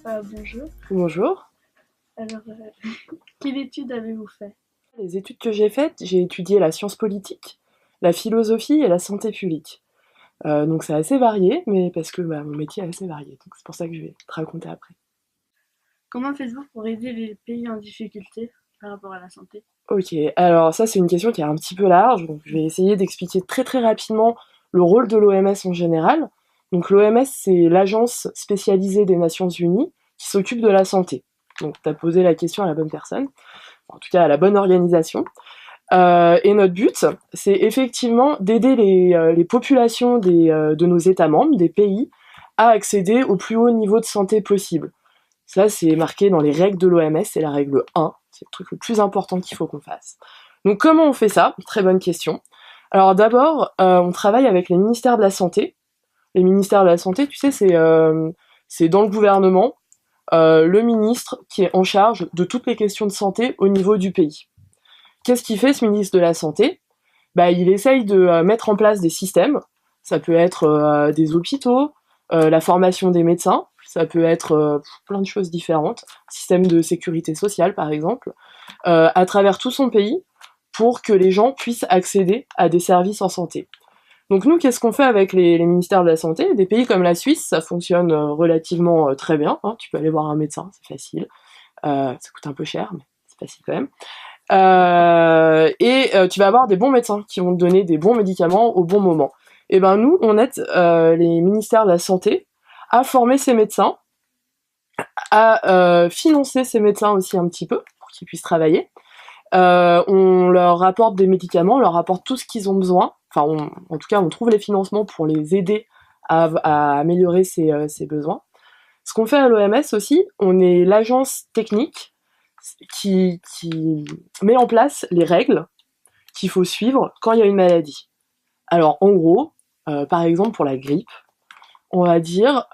Bonjour. Bonjour. Alors, quelle étude avez-vous fait? Les études que j'ai faites, j'ai étudié la science politique, la philosophie et la santé publique. Donc c'est assez varié, mais parce que mon métier est assez varié, donc c'est pour ça que je vais te raconter après. Comment faites-vous pour aider les pays en difficulté par rapport à la santé? Ok, alors ça c'est une question qui est un petit peu large, donc je vais essayer d'expliquer très très rapidement le rôle de l'OMS en général. Donc l'OMS c'est l'agence spécialisée des Nations Unies qui s'occupe de la santé. Donc tu as posé la question à la bonne personne, en tout cas à la bonne organisation. Et notre but, c'est effectivement d'aider les populations de nos États membres, des pays, à accéder au plus haut niveau de santé possible. Ça, c'est marqué dans les règles de l'OMS, c'est la règle 1, c'est le truc le plus important qu'il faut qu'on fasse. Donc comment on fait ça? Très bonne question. Alors d'abord, on travaille avec les ministères de la Santé. Les ministères de la Santé, tu sais, c'est dans le gouvernement, le ministre qui est en charge de toutes les questions de santé au niveau du pays. Qu'est-ce qu'il fait, ce ministre de la Santé? Il essaye de mettre en place des systèmes. Ça peut être des hôpitaux, la formation des médecins, ça peut être plein de choses différentes, système de sécurité sociale par exemple, à travers tout son pays, pour que les gens puissent accéder à des services en santé. Donc nous, qu'est-ce qu'on fait avec les ministères de la Santé? Des pays comme la Suisse, ça fonctionne relativement très bien, hein. Tu peux aller voir un médecin, c'est facile. Ça coûte un peu cher, mais c'est facile quand même. Tu vas avoir des bons médecins qui vont te donner des bons médicaments au bon moment. Et ben nous, on aide les ministères de la Santé à former ces médecins, à financer ces médecins aussi un petit peu pour qu'ils puissent travailler. On leur apporte des médicaments, on leur apporte tout ce qu'ils ont besoin. En tout cas, on trouve les financements pour les aider à améliorer ces besoins. Ce qu'on fait à l'OMS aussi, on est l'agence technique qui met en place les règles qu'il faut suivre quand il y a une maladie. Alors en gros, par exemple pour la grippe, on va dire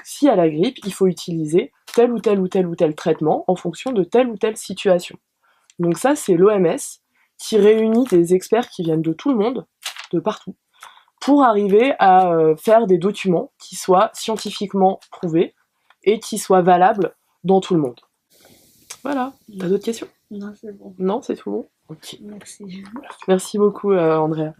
si à la grippe, il faut utiliser tel ou tel ou tel ou tel traitement en fonction de telle ou telle situation. Donc ça, c'est l'OMS qui réunit des experts qui viennent de tout le monde, de partout, pour arriver à faire des documents qui soient scientifiquement prouvés et qui soient valables dans tout le monde. Voilà. T'as d'autres questions? Non, c'est bon. Non, c'est tout bon? Ok. Merci. Merci beaucoup, Andrea.